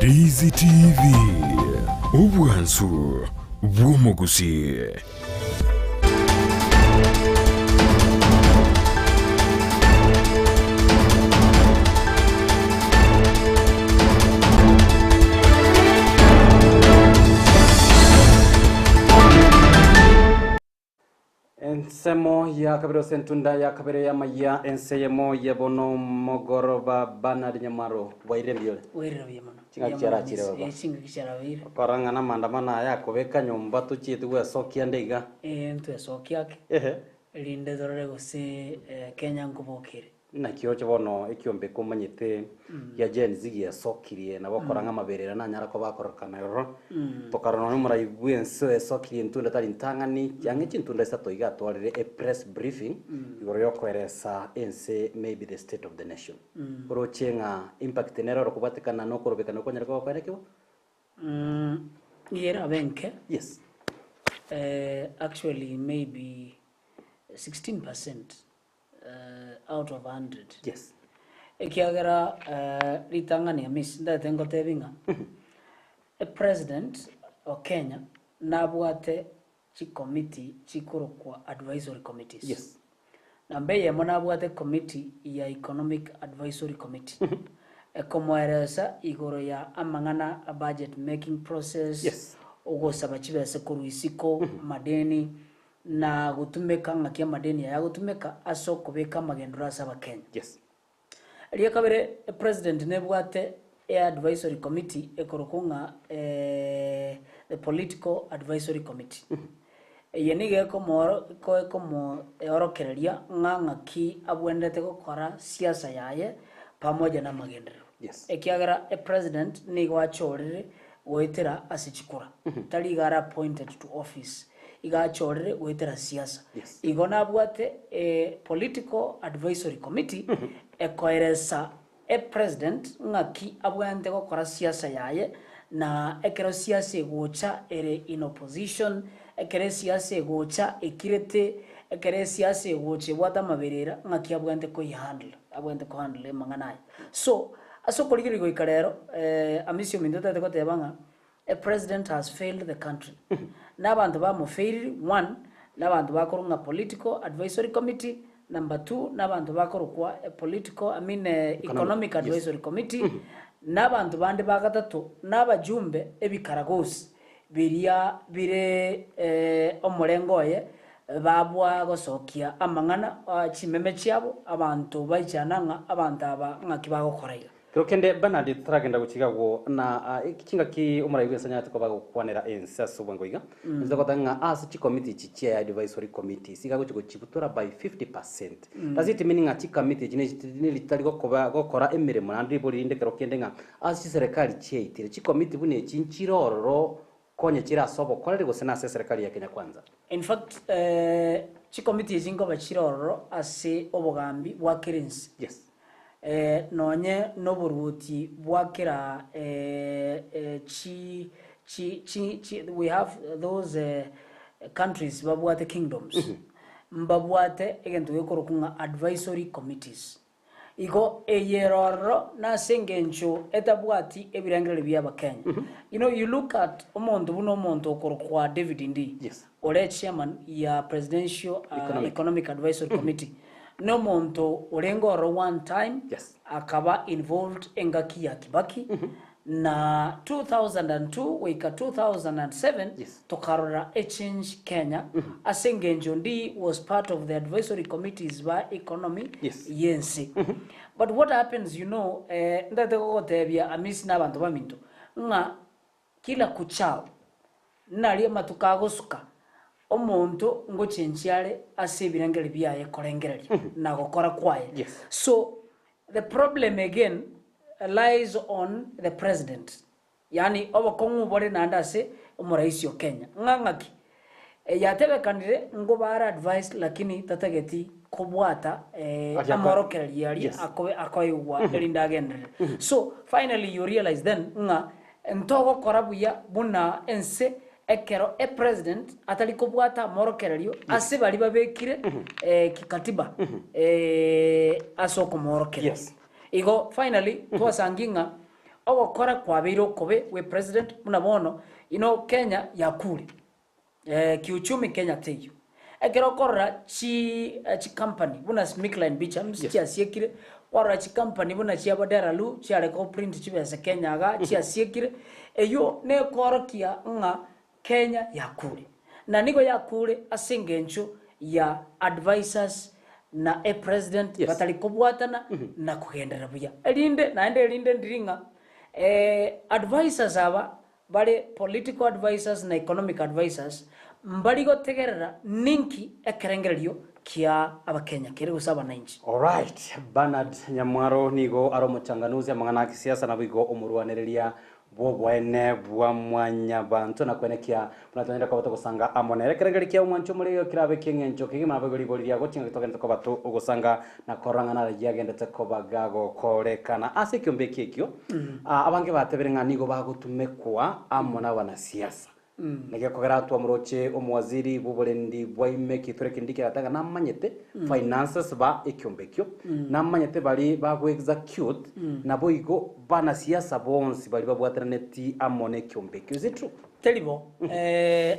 Daisy TV Obwansu Bwomogusi. Ensemo ya kabiro sentunda ya kabiro ya maya enseyemo ya bono mogoroba Bernard Nyamaro wairembyo mano chinga kiara chire baba chinga kiara wira koranga na mandamana ya kobeka nyomba tuchitu gwe sokia ndeiga ntu sokia ke linde dorore gose Kenya nkubokire na kiocho bono ekiombe komanyete ya Gen Z ya sokirie na bokoranga maberera na nyara ko bakorokana ro tokarano no muraigwe enso sokirie ntunda tari ntangani yange chintunda sa toiga twarire a press briefing igoro yokoresa ense maybe the state of the nation orochenga impact nero rokubatikana no korobekana ko nyara ko kwarekibo yera benke yes actually maybe 16% out of 100. Yes. Ekiagera ritangani amis ndate ngotebinga. A president of Kenya nabwate chi committee chikoro kwa advisory committees. Yes. Nambe yemo nabwate committee ya economic advisory committee. Ekomoeresa igoro ya amangana a budget making process. Yes. Ugo sabachibe sekuruisiko madeni na gutumeka ngakia madeni ya gutumeka aso kubeka magendura saba Kenya. Yes. Ria kabere president nebwate advisory committee ekorokunga the political advisory committee. Yenige komo orokereria ngangaki abwendete gukora siasa yaye pamoja na magendero. Yes. Ekiagara president ni gwachorire goitera asichikura. Tali gara appointed to office. Igachorere gwetera siasa. Yes. Igona bwate political advisory committee ekoeresa president ngaki abwante gukora siasa yaye na ekero siasa egocha ere in opposition ekere siasa egocha ekirete ekere siasa egoche bwata maberera ngaki abwante ko handle manganaye so aso koligiri go ikarero amisio mindote tekotebanga a president has failed the country. Nabantu ba mo fail one nabantu bakorunga political advisory committee number 2 nabantu bakorukwa a political economic advisory committee nabantu bande bagatatu nabajumbe ebikaragosi biria bire omurengoye babwa gosokia amangana chimeme chiabo abantu baijananga abantu aba ngakibagokoraiga Kirokende Bernard turagenda gukigago na ikinga ki umuraigwe sanya tukoba kwanera ensa subwangoiga nzo kotanga as chi committee chi chair advisory committee sigago chiko chibutura by 50%. Does it meaning a chi committee jine litari gokora emiremo nandi bolinde kirokende nga as chi serikali chietire chi committee bune chinchiroro konye chira sobo kwale gusena serikali ya Kenya kwanza. In fact chi committee jingo bachiroro ase obogambi bwa Kirensi. Yes. Nonye noburuti bwakira we have those countries babwate kingdoms mbabwate egento gekorokunga advisory committees igo eyeroro na sengencho etabwati ebirangire byaba Kenya. You know, you look at omonto buno omonto okorokwa David Ndii. Yes. Ole chairman ya presidential economic advisory committee. No monto orengoro one time. Yes. Akaba involved engaki ya Kibaki na 2002 wika 2007 yes. Tokarora Change Kenya Asengenjo Ndii was part of the advisory committees by economy yes. yensi but what happens, you know, ndate kokotebia amisi na bantu baminto nga kila kuchao nali matukagosuka omuntu ngo chenchiale asebirangere byaye korengereria na gukora kwaye. Yes. So the problem again lies on the president. Yani obokongu bore nandase umuraisi wa Kenya ngangaki yatebekanire ngo bara advice lakini tatageti kubwata amorokereria yes. akoywa elindagendere. So finally you realize then nga ntogo korabuya buna ense ekero president ataliko bwata morokererio ase bali babekire kikatiba asoko morokererio. Yes. Igo finally twasanginga ogokora kwabiro kobe we president munabono Kenya yakure kiuchumi Kenya teyo ekero korora chi company buna Smickline Bicham siekire korora chi company buna chi abadaralu chi are ko print chibese Kenya ga chi siekire eyo ne korokia nga Kenya yakure na nigo yakure asingencho ya advisors na president batali kubwatana na kugendera buya elinde ndiringa advisors aba bale political advisors na economic advisors mbali gotegerera ninki ekerengererio kia abakenya kire gusaba na inchi. Alright, Bernard Nyamwaro nigo aro muchanganuzi amangana kisiasa na bigo umurwanereria bwene bwa mwanya bantu na kwenekia munatonyera kwa gusanga amonere keregeri kia umwancho muri kirabe kingencho kigima bagori bori ya gotinga kitogenda ko batu ugusanga na korangana rya gendete ko bagago korekana ase kyombe kikyo abange bateberenga nigo bagutumekwa amona wana siasa nege kogera twa muroche omwaziri buburendi bwaime kitore kindike atanga namanyete finances ba ekyombekyo namanyete bali bago execute nabo igo bana siasa bonsi bali babwataneti amone kyombekyo. Is it true? Telibo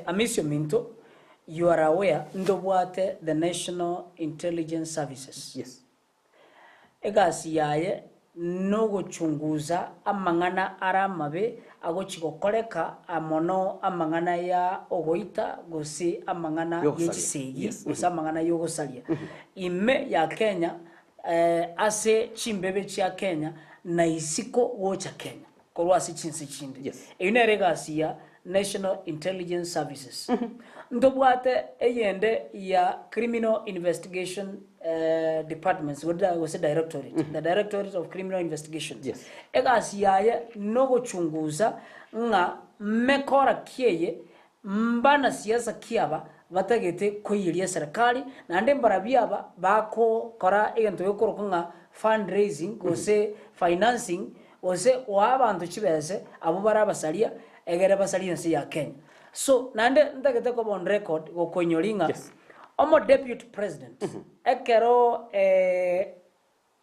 amisio minto, you are aware ndobwate the National Intelligence Services. Yes. Egasi yaye no guchunguza amangana aramabe agochigokoreka amono amangana ya ogoita gosi amangana yechisegi gosi amangana yogosalia ime ya Kenya ase chimbebe chia Kenya na isiko wocha Kenya korwa si chinsi chinde ineregasi ya National Intelligence Services ndobwate eyende ya Criminal Investigation Departments was a directorate the Directorate of Criminal Investigation egasi yaye no guchunguza nga mekora kieye mbana siasa kiaba batagete koyiria serikali na ande mbarabiaba bako kora egento yokoro nga fundraising gose financing gose wabantu chibese abo barabasalia egere basalia nsi ya Kenya so nande ndagete ko on record go konyolinga omo deputy president ekero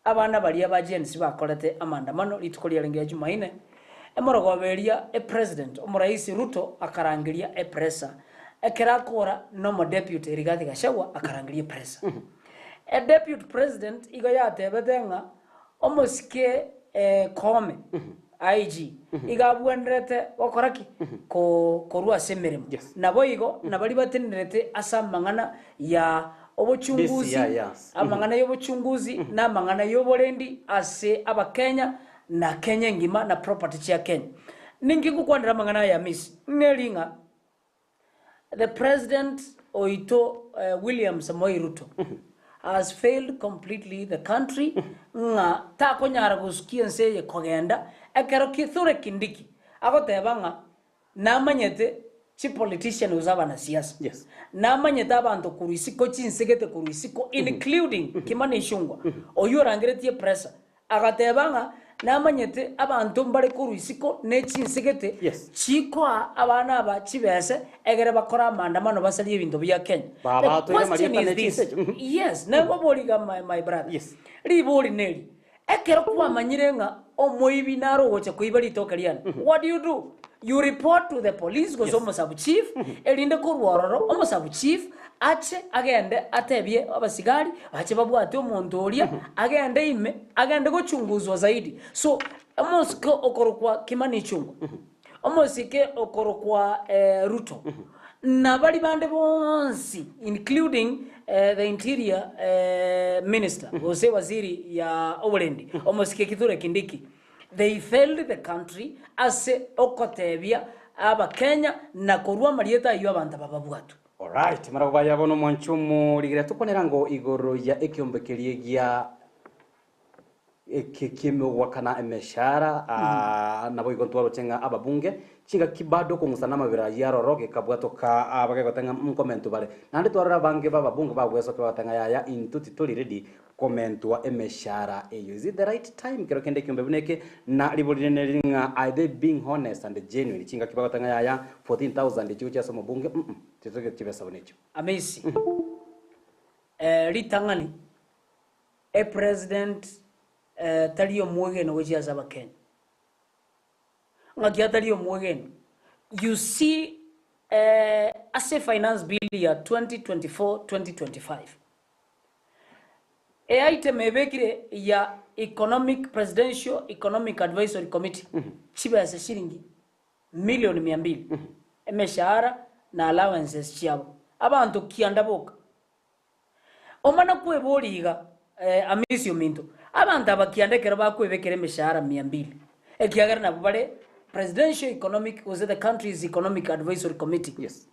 abana bali abagenzi bakolete amandamano litukolia lengya Jumaine emorogoberia president omurais Ruto akarangiria pressa ekera kora nomo deputy Rigathi Gachagua akarangiria pressa deputy president igo yatebetenga omosike kome IG igabwendrete okoraki korwa semeremo nabo igo nabali batenderete asa mangana ya obuchunguzi amangana y'obuchunguzi na mangana y'oborendi ase abakenya na Kenya ngima na property ya Kenya ningi kukwandira mangana ya miss nelinga the president oito William Samoei Ruto has failed completely the country nga ta konyara gusikia nse ye kogenda ekero kithure kindiki agotebanga namanyete chi politician uzaba na siasa namanyete abantu kurisiko chinsegete kurisiko including Kimani Ichung'wah oyorangeretie pressure agatebanga namanyete abantu mbare kurisiko ne chinsegete chiko abana aba chibese egere bakora amandamano basalie bintu bya Kenya yes nebo boliga my brother liboli neli ekero kwa manyirenga omoibi naro gocha kuibali tokaliana what do you report to the police gozo omusabu chief elinde kurwororo omusabu chief ache agende atebye abasigari ache babwate omuntu olia agende ime agende gochunguzwa zaidi so omosike okorokwa Kimani Ichung'wah omosike okorokwa Ruto na bali bande bonsi including the interior minister ose waziri ya oborendi omosike kithure kindiki they failed the country ase okotebia aba Kenya na korwa marieta yo abantu bababwatu. Alright, maragwa yabono mwanchumu ligire tukonera ngo igoro ya ekyombekerie gya ekikime wakana emeshara nabo igontwaro chenga ababunge chinga kibado kungusana mabira yaroroge kabwato ka abage gotanga comment bare nande twarara bange bababunge bagweso kwa tanga yaya intuti tuli ready comment wa emeshara eyo. Is it the right time kero kende kyombe buneke na liboline linga are they being honest and genuine chinga kibado tanga yaya 14,000 chicho somo bunge titoke kibesa bonecho amazing litangani president taliyo mwege no weji azaba Kenya ngakiatari omwegen you see as a finance bill ya 2024-2025 item ebekire ya presidential economic advisory committee chibesa shilingi milioni 200 emeshahara na allowances chiabo abantu kiandaboka omana kweboliga amisio minto abantu abakiandekera bakwebekere emeshahara 200 ekiagara nabo bare presidential economic was the country's economic advisory committee. Yes.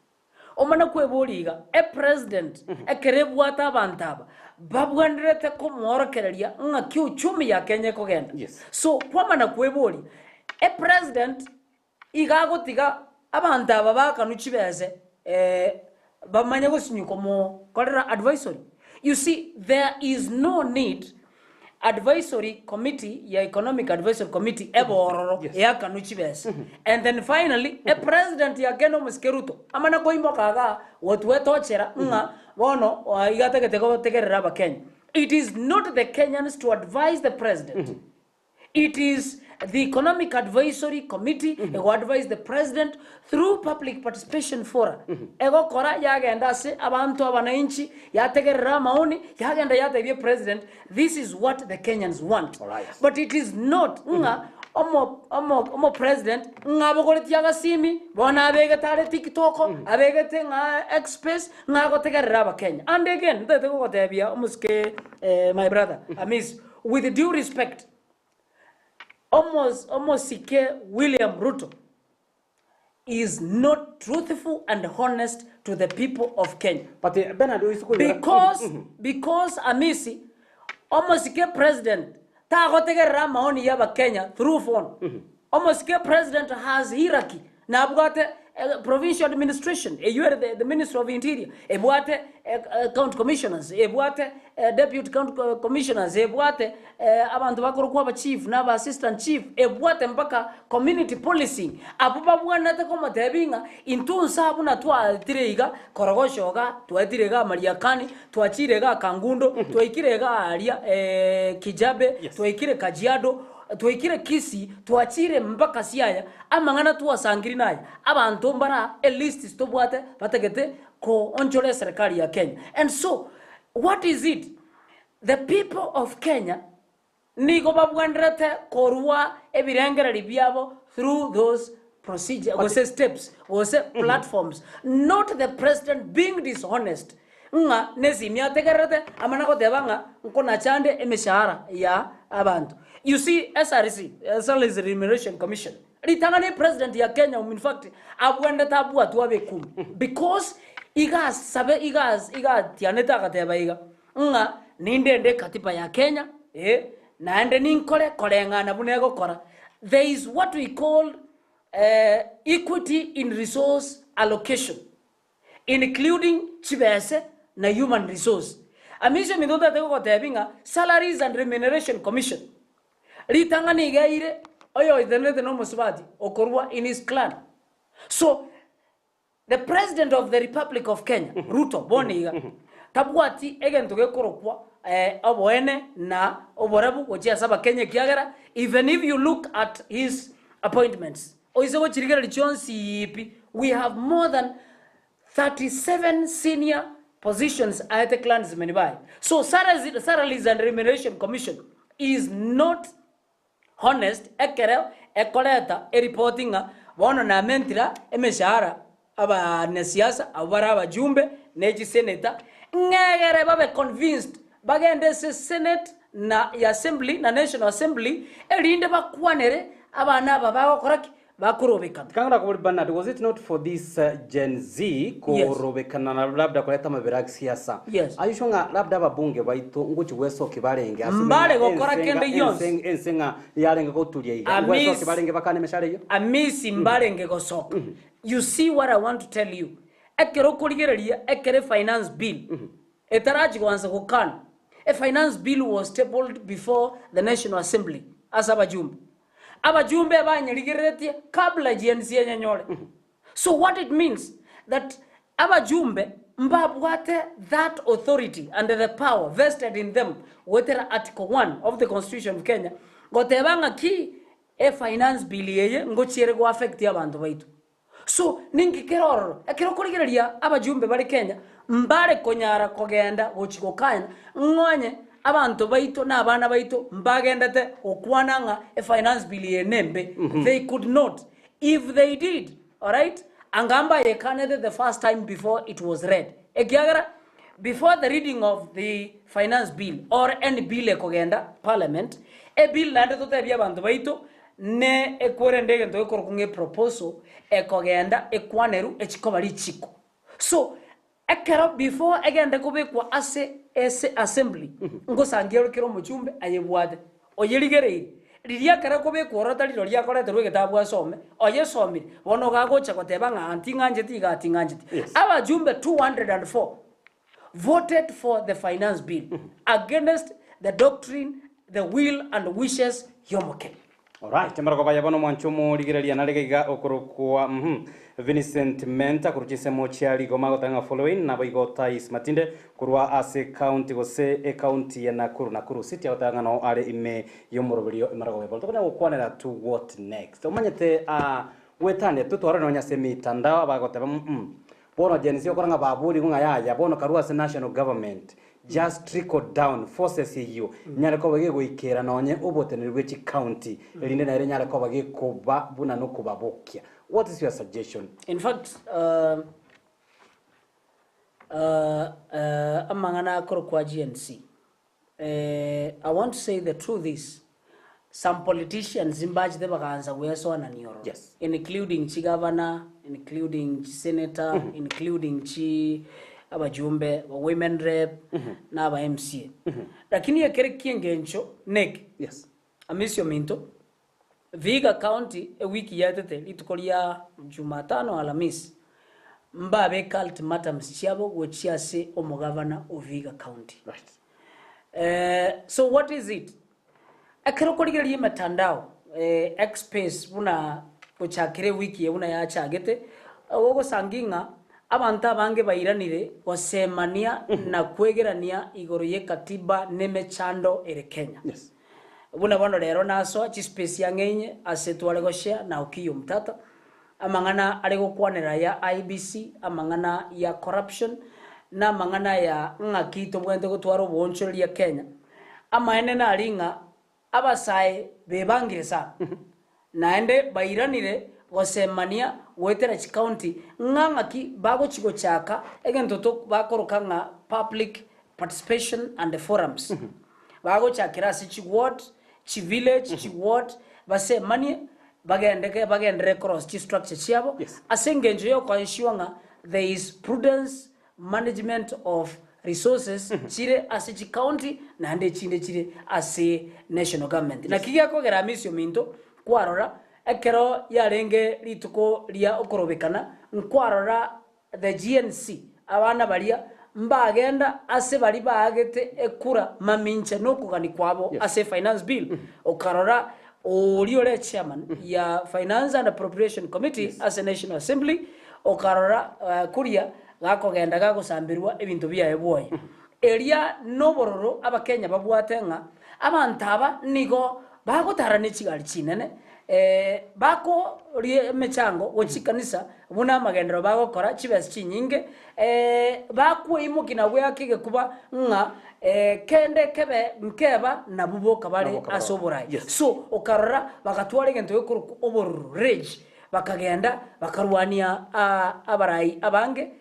Omana kweboliga president ekerebwata abantu aba babwandirete ko mworokereria nga kiuchumi ya Kenya kogenda. Yes. So kwamana kweboli president igagotiga abantu aba bakanuchibeze bamanye gosinyuko mo kolera advisory. You see, there is no need advisory committee ya economic advisory committee ebororo ya kanuchibes and then finally a president ya Geno Muskeruto amana ko imbo kaga wetwetochera nga bono igategete ko tegerera ba Kenya. It is not the Kenyans to advise the president. It is the economic advisory committee who advise the president through public participation fora. Ego kora yagenda se abantu abananchi yategerera maoni yagenda yatebye president. This is what the Kenyans want. Right. But it is not nga omo president nga bogoreti yagasimi bona abege tare TikTok abege nga express nga gotegerera ba Kenya. And again ndete ko gotebya omuske my brother Amis, with due respect, almost William Ruto is not truthful and honest to the people of Kenya. But Bernard, because Amisi, almost president, ta gotegera maoni ya ba Kenya through phone. Almost president has hierarchy. Na abugate provincial administration, you are the Minister of Interior, ebwate county commissioners, ebwate deputy county commissioners, ebwate abantu bakuru kwa chief na ba assistant chief, ebwate mpaka community policing. Abuba bwana te koma tebinga intunsa abuna twa tireiga korogoshoga twatirega Mariakani twachirega Kangundo twaikirega aria Kijabe twaikire Kajiado tuikire Kisi tuachire mpaka Siaya amangana tuwasangiri naye abantu mbara a list stobwate bategete ko onjole serikali ya Kenya. And so what is it? The people of Kenya nigo babwandrete korwa ebirengereri byabo through those procedures, was steps, was platforms, not the president being dishonest. Nga nezimya tegerete amana ko debanga nkona chande emeshahara ya abantu. You see, SRC, Service Remuneration Commission, ritangane president ya Kenya, in fact, abwende tabu atuabe kum. Because igas tianeta kateba iga. Nga ninde katiba ya Kenya, na ende ninkole kolenga na bunego kora. There is what we call equity in resource allocation, including chibese na human resource. Amisho midota teko kotebinga Salaries and Remuneration Commission. Ritangani gaire oyo idenete no musbati okorwa in his clan. So the president of the Republic of Kenya Ruto boniga tabwati egento gekorokwa oboene na oborabu gochia saba Kenya kiagara. Even if you look at his appointments oisewo chirigera lichonsi we have more than 37 senior positions at the clans menibai. So Salaries and Remuneration Commission is not honest ekoleta reportinga bono na mentira emeshahara aba nesiasa abara abajumbe neji senator ngegere babe convinced bagende se senate na assembly na national assembly erinde bakwanere abana aba bakoraki bakurobekana. Kangara ko Bernard, was it not for this Gen Z ko robekana na labda kuleta mabiraki siasa? Yes. Ayishonga labda babunge baito nguchi weso kibarenge mbale gokora kende yonse ensenga yarenge ko tulia iga weso kibarenge bakane meshare yo amisi mbalenge gosoka. You see what I want to tell you, ekero kuligereria ekere finance bill etaraji kwanza kokana. A finance bill was tabled before the National Assembly as abajumbe banyaligeretie kabla GNC nyanyole. So what it means that abajumbe mbabwate that authority and the power vested in them with Article 1 of the Constitution of Kenya gotebanga ki finance bill yeye ngochiere go affect abantu baitu. So ningi keroro ekero kurigereria abajumbe bari Kenya mbare konyara kogenda gochiko kaina ngonye abantu baitu na abana baitu mbagendete okwananga finance bill yenembe. They could not. If they did, all right, angamba yekanede the first time before it was read. Ekiagara before the reading of the finance bill or any bill ekogenda parliament, a bill nande to tebya abantu baitu ne ekwerendege ndo ekorokunge proposal ekogenda ekwaneru echikobali chiko. So ekero before agenda kubekwa ase assembly ngo sangero kiro muchumbe ayebwade oyerigereye riria kara kubekwa rotari roria korete rwege tabwa some oyesomire bono gagocha goteba nga antinganjeti gatinganjeti. Abajumbe 204 voted for the finance bill against the doctrine, the will and wishes yomoke. Alright, marako baya bono mwanchumu ligirelia nalegega okurukwa Vincent Menta kuruchise mochiali goma gotanga following na boigo Tais Matinde kurwa ase county gose county ya Nakuru city gotanga no are ime yomoroberio marako baya tokona gukwanera to what next omanyete wetane tutwara no nyase mitandao bagoteba bono jenisi okoranga baburi kunga yaya bono karua se national government just trickle down forces you nyale ko bage goikera nonye obotenirwe chi county elinde na nyale ko bage kuba buna no kubabokia. What is your suggestion? In fact, amangana korokwa GNC, I want to say the truth is some politicians imbaji de baganza weso na nioro, yes, including chi governor, including chi senator, including chi abajumbe wa women rep na aba MCA. Lakini ya kere kiengencho nek, yes, amisio minto Vihiga County wiki yatete litukolia Jumatano Alhamisi mbabe ultimatum chiabo gochiase omugavana of Vihiga County. right. So what is it? Akero koligeria matandao X-Space buna gochakire wiki ye buna yachagete wogo sanginga abanta bange bairanire gosemania na kwegerania igoro ye katiba nemechando ere Kenya. Yes. Buna bono rero naso chi space yangenye asetwale go share na ukiyo mtata amangana arego kwanera ya IBC amangana ya corruption na amangana ya ngakito bwente gutwaro boncho ya Kenya amaene na aringa abasaye bebangire sa naende bairanire gosemania wetera chi county ngangaki bago chigo chaka egento to bakoroka nga public participation and the forums bago chakira si chi ward chi village chi ward base mani bagendere cross chi structure chiabo asengenjo yo kwa ensure there is prudence management of resources chire as chi county na ande chire as national government na kiga ko geramisio minto kwarora ekero yarenge lituko lia okorobekana nkwarora the GNC abana balia mbagenda ase bali bagete ekura maminche no kugani kwabo ase finance bill okarora oliole chairman ya finance and appropriation committee ase national assembly okarora kuria gakogenda gagosambirwa ebintu bya eboye eria nobororo abakenya babwatenga abantaba nigo bagotarane chigali chinene bako rie mechango wochikanisa buna magendero bagokora chibes chinyinge bako imukina bwakige kuba nga kende kebe nkeba na bubo kabale asoborai so okarora bagatware gento yokuru oboru rage bakagenda bakarwania abarai abange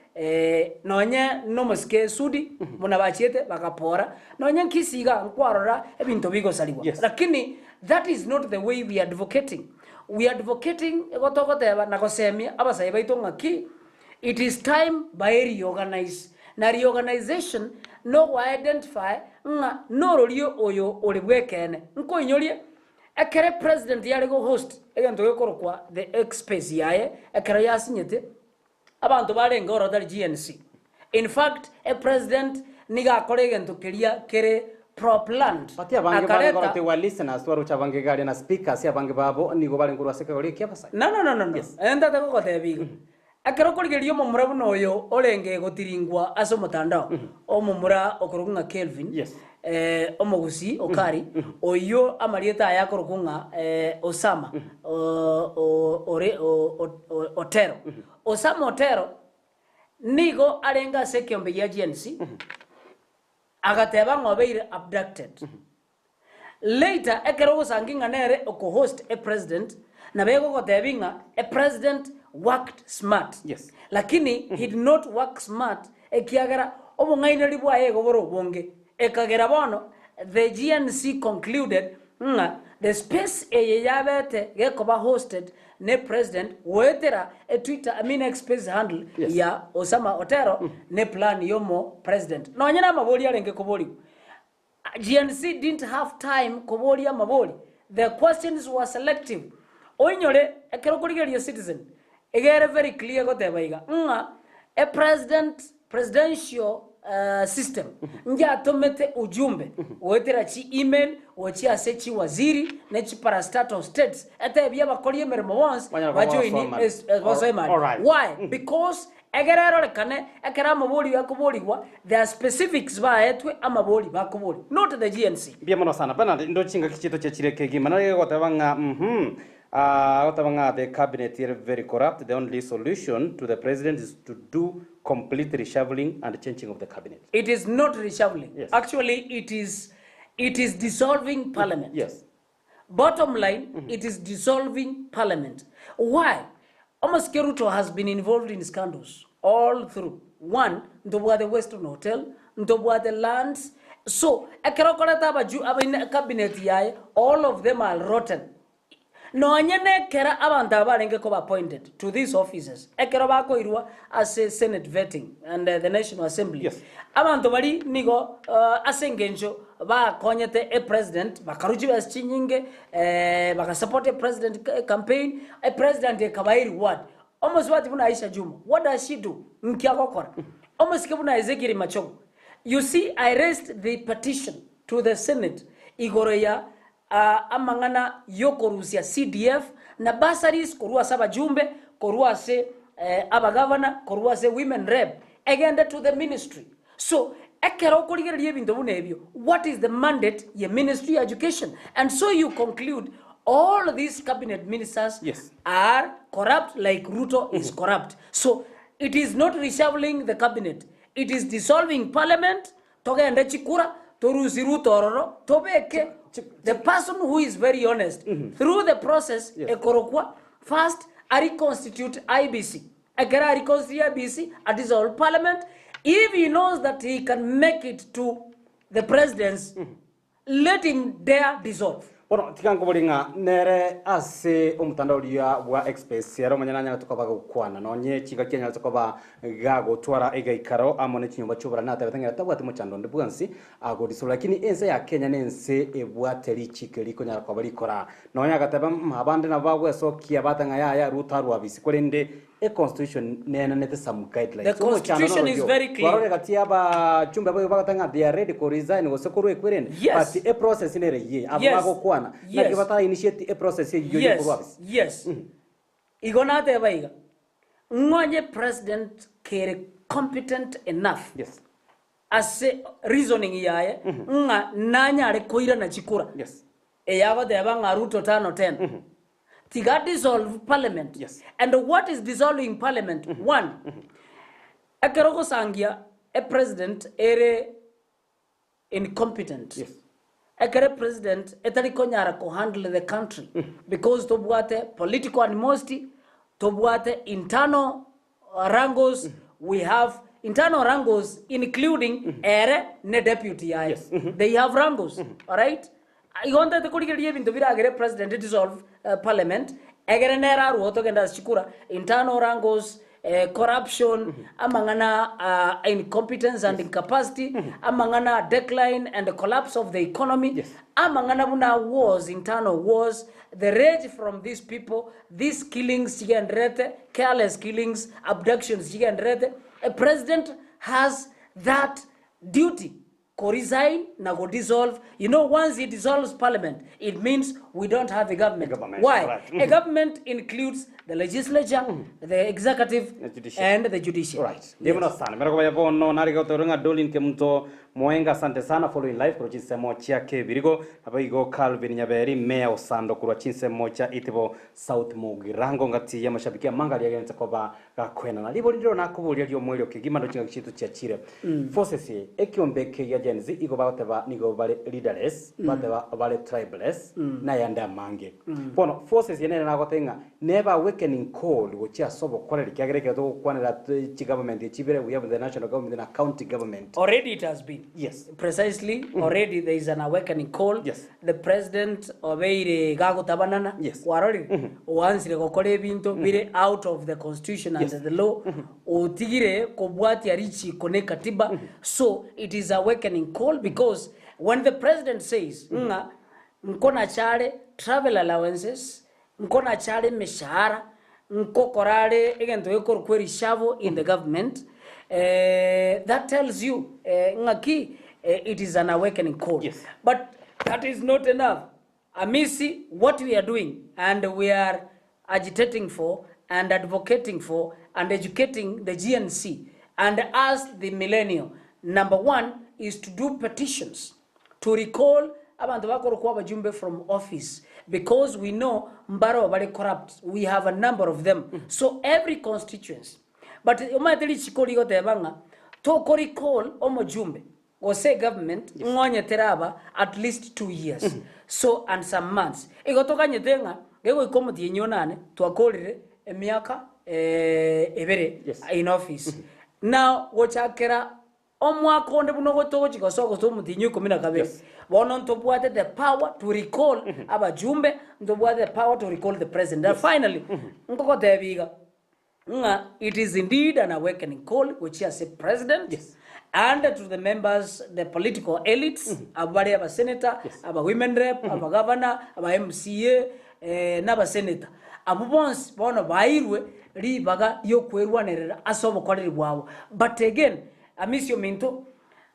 nonye nomoske sudi muna bachiete bakapora nonye nkisiga nkwarora ebinto bigo saliwa lakini that is not the way we are advocating gotogoteba na gosemia abasaye baito ngaki it is time by reorganize na reorganization no identify nga nororio oyo olibwekene nko inyolie ekere president yarego host egento gekorokwa the X-Space yaye ekere yasinyete abantu barenga orodari GNC. In fact a president niga kolegento keria kere propland Patia bange bangorote wa listeners waru chabange gari na speakers ya bange babo nigo bale nguru aseka gori kia basa. No. Enda tako kote bigo. akero kurigerio momura buno oyo orenge gotiringwa aso mutandao omumura okorunga Kelvin Yes. omogusi okari oyo amarieta yakorokunga Osama Otero Osama Otero nigo arenga sekiombe ya GNC agateba ngobeire abducted later ekero gusanginga nere okohost a president na bego gotebinga a president worked smart. Yes. Lakini he did not work smart ekiagera obungaineri bwaye goboro bonge ekagera bono the GNC concluded the space yabete gekoba hosted ne president wetera a Twitter X space handle Yes. ya Osama Otero ne plan yomo president no nyina maboli arenge koboli GNC didn't have time koboli maboli the questions were selective onyore ekero kurigeria citizen egere very clear gotebaiga a presidential system nja atomete ujumbe wetera chi email wachi asechi waziri na chi parastatal states ete bia bakolie mermo once bajoini why because egerero lekane ekera maboli yakoboliwa there are specifics ba etwe amaboli bakoboli not the GNC bia mono sana bana ndo chinga kichito chechire kegi mana gotebanga the cabinet here very corrupt. The only solution to the president is to do complete reshuffling and changing of the cabinet. It is not reshuffling. Yes. Actually, it is dissolving parliament. Yes. Bottom line, it is dissolving parliament. Why? Almost Keruto has been involved in scandals all through. One, the Western Hotel, the lands. So, cabinet, all of them are rotten. No anyene kera abantu abalenge ko appointed to these offices ekero bako irwa as a senate vetting and the national assembly. Yes. Abantu bali nigo asengenjo ba konyete a president bakaruji baschinyinge baka support a president campaign a president kabairi ward almost what buna Aisha Juma what does she do nkiakokora almost kebuna Ezekiel Machogo. You see, I raised the petition to the Senate igoroya amangana yokorusia CDF na basaris korua saba jumbe korua se abagavana korua se women rep agenda to the ministry. So ekero kurigeria bintu bunebyo what is the mandate ye ministry education, and so you conclude all these cabinet ministers Yes. are corrupt like Ruto is corrupt. So it is not reshuffling the cabinet, it is dissolving parliament togenda chikura torusi Ruto tobeke the person who is very honest through the process. Yes. Ekorokwa first I reconstitute IBC agara reconstitute IBC a dissolve parliament if he knows that he can make it to the presidents. Let him dare dissolve. Bueno, tikango bolinga nere ase umtandao lia wa express yaro manyana nyana tukoba kwana nonye chika kenya tukoba gago twara ega ikaro amone chinyumba chubara na tabatanga tabwate mu chando ndibwansi agodiso lakini ense ya Kenya nense ebwateri chikeli ko nyara kwabali kora nonya gataba abande na bagwe so kia batanga ya rutaru abisi kolende a constitution nena nete some guidelines. The constitution is very clear. Warone katia ba chumba bwe bagatanga they are ready to resign go kuru ekwerende. Yes. But a process in ye abago kwana. Yes. Na kibata initiate a process ye yoyo kurwabisi. Yes. Igona te baiga. Ngonye president kere competent enough. Yes. As reasoning yae nga nanya re koira na chikura. Yes. Eyago de banga Ruto 5-10. Tiga dissolve parliament. Yes. And what is dissolving parliament? One, Ekeroko Sangia, a president, ere incompetent. Yes. Ekere president, etariko nyara ko handle the country. Because tobuate political animosity, tobuate internal wrangles. We have internal wrangles, including ere ne deputy. Yes. They have wrangles. All right? I want to the president dissolve parliament. Egerenera ruoto genda chikura internal wrangles, corruption, amangana incompetence and incapacity, amangana decline and the collapse of the economy, Yes. amangana buna wars, internal wars, the rage from these people, these killings, careless killings, abductions, a president has that duty. Resign na go dissolve. You know, once he dissolves parliament, it means we don't have a government. government, Why? right. A government includes the legislature, the executive, The judiciary. and the judiciary. Right. Ndivyo sana. Mera kwa yapo no nari kwa toronga dolin ke mto moenga asante sana following live kwa chinsemo chiake birigo hapa igo Calvin Nyaberi meya osando kwa chinsemo cha itibo South Mugirango ngati ya mashabiki ya mangali ya gante koba gakwena na libo ndiro nakubulia lyo mwelyo kigima ndo chinga chitu cha chire forces ye ekiombeke ya Gen Z igo bateba nigo bale leaderless bateba bale tribeless na yanda mange pono forces ye na gotenga never awakening call which ya sobo kwale kyagereke to kwanira government chibere we have the national government and county government. Already it has been. Yes. Precisely. Already there is an awakening call. Yes. The president obeire gago tabanana. Yes. Warori. Oansire kokore binto bire out of the constitution and the law. Otigire kobwati arichi kone katiba. So it is awakening call because when the president says nga nkona chale travel allowances, nkona chale mishahara, nkokorare egento ekor kweri shavo in the government, that tells you ngaki it is an awakening call. Yes. But that is not enough. Amisi, what we are doing and we are agitating for and advocating for and educating the GNC and as the millennial, number one is to do petitions to recall abantu bakorokuwa bajumbe from office because we know mbaro bali corrupt. We have a number of them. So every constituency. But umateli chikoli yote banga to recall omojumbe or say government ngwanye teraba at least 2 years. So and some months. Igotoka nyetenga gego ikomo dienyonane to akolire emiaka ebere in office. Now wochakera omwaka onde buno gotogo chikosoko to mutinyu 12 bono ntobwate the power to recall abajumbe ntobwate the power to recall the president. And finally ngoko debiga it is indeed an awakening call which has a president and to the members, the political elites, abari aba senator, aba women rep, aba governor, aba MCA, naba senator. Abu bonse bono bairwe ri baga yo kwerwanerera asobo kwaliri bwawo. But again, amisio minto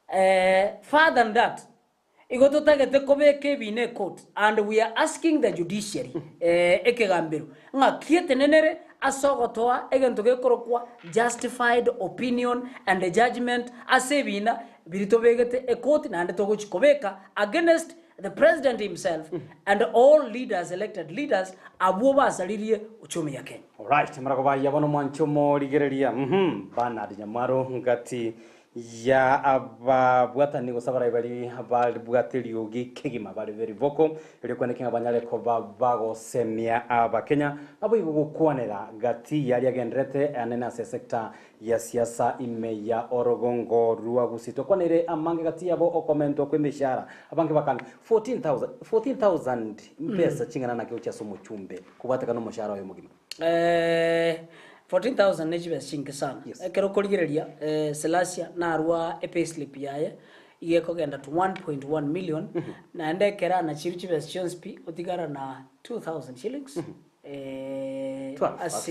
further than that, igoto tagete kobeke bine court and we are asking the judiciary ekegambiro nga kiete nenere asogotoa egento gekorokwa justified opinion and the judgment asebina biritobegete a court na ande togochikobeka against the president himself and all leaders, elected leaders, abuba asalirie uchumi ya Kenya. Alright, marakoba yabono mwanchomo ligereria bana dinyamaro ngati ya ababwatani gusabara ibali ababwateli ogi kegima bali very vocal ili kwaneka abanyale ko bago semia abakenya abo igukwanera gati yali agendrete anena sector ya siasa ime ya orogongo ruwa gusito kwanere amange gati yabo okomento kwemishara abange bakani 14000 pesa chingana na kyocha somo chumbe kubateka no mushara yo mugima 14,000 nejibe chinke sana. Ekero koligereria Selasia na arwa payslip yaye igeko genda to 1.1 million na ende kera na chiruchibe chonspi otigara na 2,000 shillings as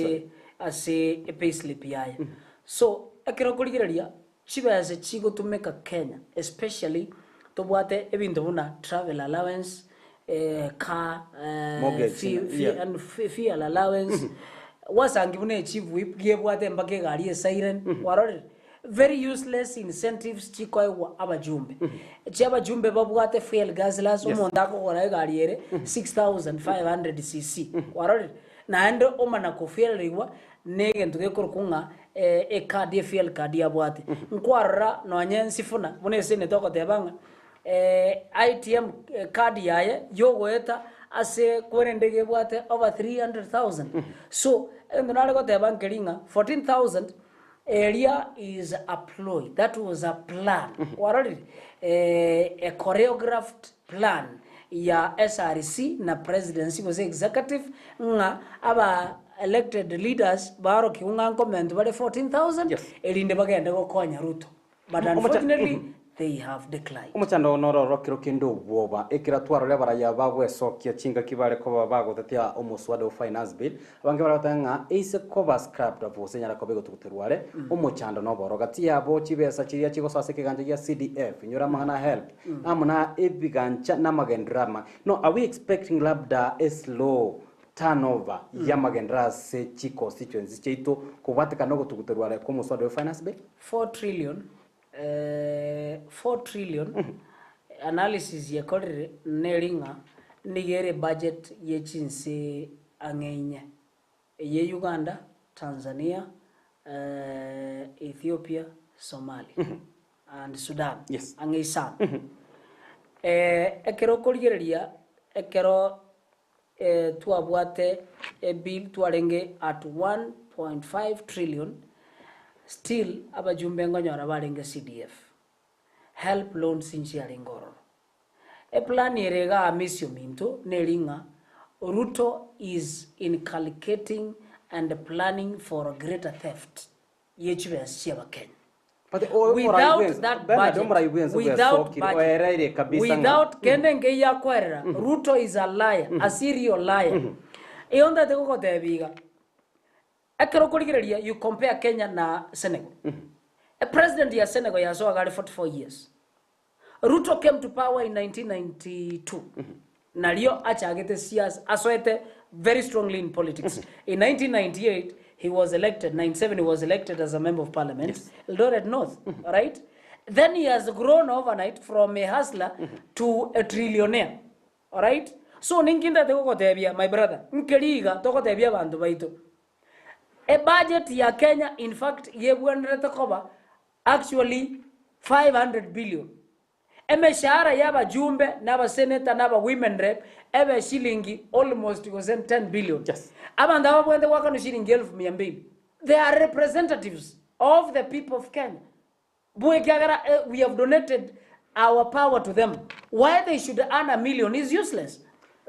a payslip yaye. So ekero koligereria chibe chigo to make a Kenya, especially to bwate ebintu buna travel allowance, car fee allowance. Wasangibune chief whip gebwate mbake gari siren warore very useless incentives chikoy abajumbe chabajumbe babwate fuel gas las omonda ko gora gari ere 6500 cc warore na ndo omana ko fuel riwa nege ntuge korukunga e card e fuel card yabwate nkwarra no nyensifuna bune sene toko tebanga ITM card yaye yogoeta ase kwerendege bwate over 300,000. So endonale ko teba nkelinga 14,000 area is a ploy. That was a plan. Warali a choreographed plan ya SRC na presidency was executive nga aba elected leaders baro kiunga comment bale 14,000 elinde bagenda ko konya Ruto. But unfortunately they have declined. umuchando nororo kiro kindo bwoba ekira twarore baraya bagwecokia chinga kibare ko bagotetia omuswada of finance bill abange baratanga ise cover scrap of senyara ko bego tukuterware umuchando no boro gatia bo chibesa chiria chigosase kiganje ya CDF nyura mahana help amuna ebigancha na magendrama no are we expecting labda a slow turnover ya magendra se chi constituency cheito kubatika no tukuterware ko omuswada of finance bill 4 trillion analysis ya korre neringa nigere budget ye chinse angenya ye Uganda, Tanzania, Ethiopia, Somalia and Sudan. Yes. Angeisan. Ekero kolgeria ekero tuabwate a bill tuarenge at 1.5 trillion. Still abajumbe ngonyora balenge CDF help loans inchiari ngororo e plan yerega amisio minto neringa Ruto is inculcating and planning for a greater theft yechibes cheba Kenya. But without that budget, without kenenge ya kwera Ruto is a liar, a serial liar. Eonda te ko debiga you compare Kenya na Senegal. A president ya Senegal ya so agari 44 years. Ruto came to power in 1992. Nalio achagete sias asoete very strongly in politics. In 1998 he was elected, 97 he was elected as a member of parliament, yes. Eldoret North, right? Then he has grown overnight from a hustler to a trillionaire. All right? So ninkinda teko tebia my brother. Nkeliga toko tebia bantu baito. A budget ya Kenya, in fact, actually 500 billion. Mshahara yaba jumbe, naba senator, naba women rep, ebe shilingi almost 10 billion. Yes. Abanda wende wakano shilingi 1,200. They are representatives of the people of Kenya. We have donated our power to them. Why they should earn $1 million is useless.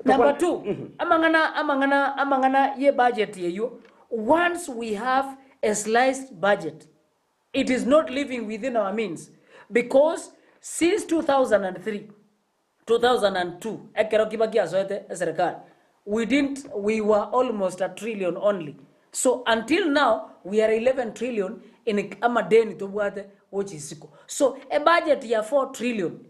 Number two, amangana ye budget ye you. Once we have a sliced budget, it is not living within our means. Because since 2003, 2002, we were almost a trillion only. So until now, we are 11 trillion in Amadeni Tobwate, which is siko. So a budget ya 4 trillion,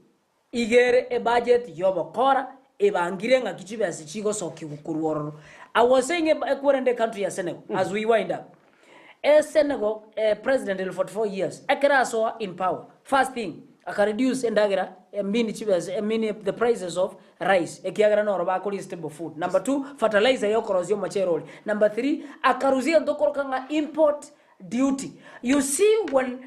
igere a budget yobokora, ebangirenga kichibe asichigo so kikuruoro. I was saying a current country as Senegal, as we wind up. Senegal, president in 44 years, Ekeraso in power. First thing, I can reduce the prices of rice. Stable food. Number two, fertilizer yokorozio machero. Number three, akaruzia ndokorokanga import duty. You see when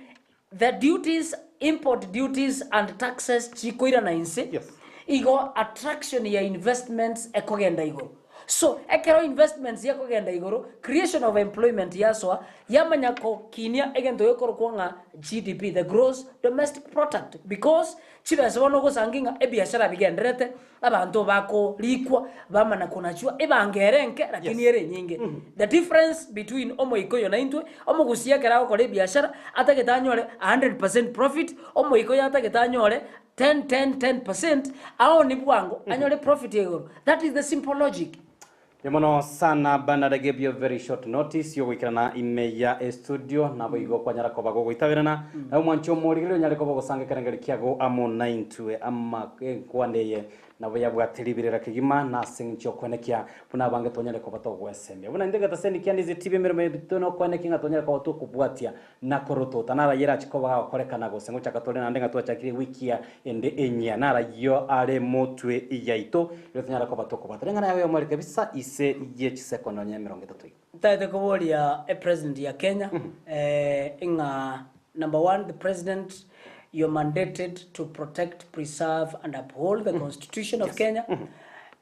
the duties, import duties and taxes chikoira na inse, yes. Igo attraction ya investments ekogenda igoro. So, ekero investments yako genda igoro, creation of employment yaswa, yamanyako kinia egento yokoro kwanga GDP, the gross domestic product, because chiba sabono go sanginga ebiashara bigendrete, abantu bako likwa, bamana kunachua ebangerenke lakini ere nyinge. The difference between omo ikoyo na intwe, omo gusia kerao kore biashara ataketanyole 100% profit, omo ikoyo ataketanyole 10% ao ni bwango anyole profit yegoro. That is the simple logic. Yemono sana bana da give you a very short notice yo wikana imeya studio na boigo kwa nyara ko bago goitagirana na mwancho morigiro nyare ko bago sange karengeri kiago amo 9 amma kwandeye na boya bwa tilibirira kigima na singcho konekia puna bange tonyale ko bato gweseme buna ndega taseni kiandi zi tv mere bitono konekinga tonyale ko bato kubwatia na koroto tanara yera chiko ba korekana go sengo chakatole na ndenga twachakire wikia ende enya nara yo ale motwe iyaito yo tonyale ko bato kubatrenga na yo mwali kabisa ise ye sekondo nya 30 taite ko bolia a president ya Kenya inga number 1 the president you're mandated to protect, preserve, and uphold the Constitution of Kenya.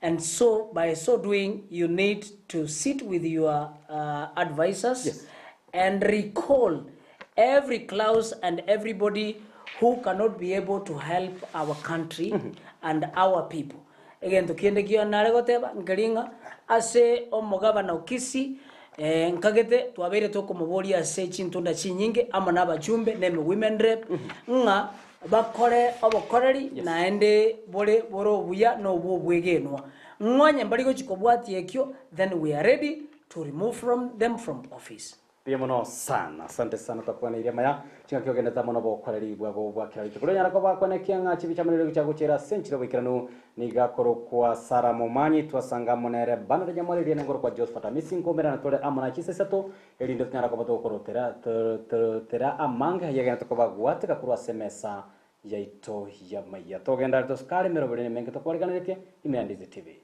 And so, by so doing, you need to sit with your advisors and recall every clause and everybody who cannot be able to help our country and our people. Again, to kiende kiyo naregoteba, nkaringa, ase omogavana okisi, nkagete tuabere toko moboli ase chintunda chinyinge ama naba jumbe neme women rep nga bakore obokoreri naende boro buya no bwegenwa mwanya mbari gochikobwati ekyo, then we are ready to remove them from office. Pia mono sana, asante sana takwana iria maya chinga kyo genda tamono bokoreri bwa kirari kulo nyara ko bakone kianga chibicha munere gucha guchera senchiro bikiranu niga korokwa sara momanyi twasanga monere banere jamori ria ngoro kwa Josephat missing komera na tole amana chisesato elindo nyara ko bato korotera tera amanga yagenda to bagwate ka kurwa semesa yaito ya maya to genda to skale mero bene menge to kwarigana ime andize TV.